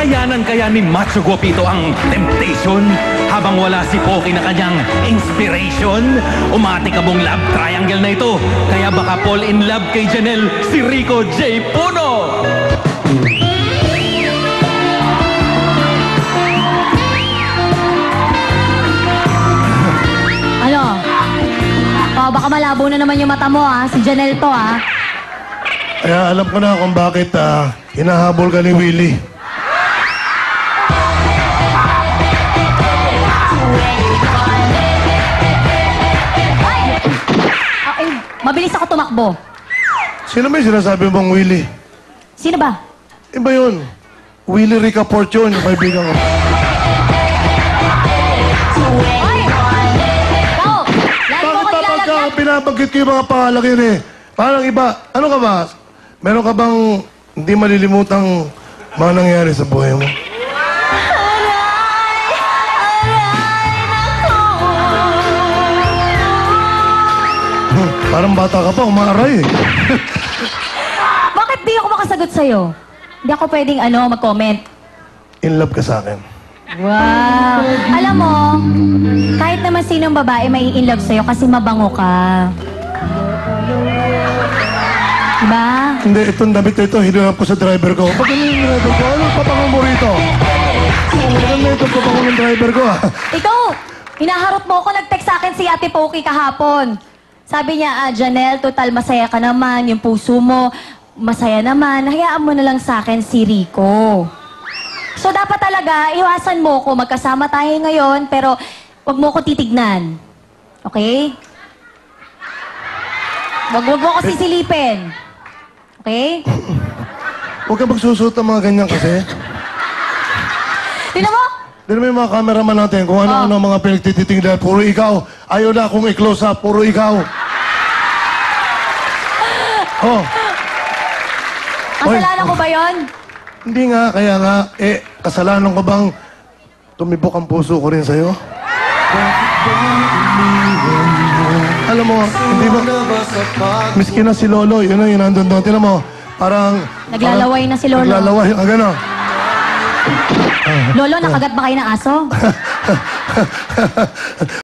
Kakayanan kaya ni Macho Guapito ang temptation? Habang wala si Poki na kanyang inspiration? Umatikabong love triangle na ito. Kaya baka fall in love kay Janelle si Rico J. Puno. Ano? Oh, baka malabo na naman yung mata mo, ha? Si Janelle to, ha? Kaya alam ko na kung bakit hinahabol ka ni Willie. Mabilis ako tumakbo. Sino ba yung sinasabi mong Willie? Sino ba? Iba yun. Willie Rica Fortune, yung kaibigan ko. Ay! Ikaw! Lagi mo Bakit ko ba pagka nilalagyan? pinabanggit ko yung mga pangalan yun eh? Parang iba. Ano ka ba? Meron ka bang hindi malilimutang mga nangyari sa buhay mo? Parang bata ka pa, umaaray eh. Bakit di ako makasagot sa'yo? Hindi ako pwedeng mag-comment. In love ka sa akin. Wow! Alam mo, kahit naman sinong babae may in-love sa'yo kasi mabango ka. Diba? Hindi, itong damit na ito, hinanap ko sa driver ko. Pag ano yung driver ko? Anong papangon mo rito? Maganda itong papangon ng driver ko Ikaw, hinaharot mo ako, nag-text sa akin si Ate Poki kahapon. Sabi niya, Janelle, total masaya ka naman, yung puso mo, masaya naman, hayaan mo na lang sa akin si Rico. So dapat talaga, iwasan mo ko, magkasama tayo ngayon, pero wag mo ko titignan. Okay? Wag mo ko sisilipin. Okay? Huwag ka magsusuot ng mga ganyan kasi. Tignan mo! Dito may mga cameraman natin kung ano-ano mga pinagtititingnan. Puro ikaw. Ayaw na akong i-close up. Puro ikaw. Oh. Kasalanan ko ba yon? Hindi nga. Kaya nga, kasalanan ko bang tumibok ang puso ko rin sa'yo? Alam mo, hindi ba? Miskin na si Lolo. Yun na yun. Nandun doon. Tinan mo. Parang... Naglalaway na si Lolo. Naglalaway. Ang gano'n. Lolo, nakagat ba kayo ng aso?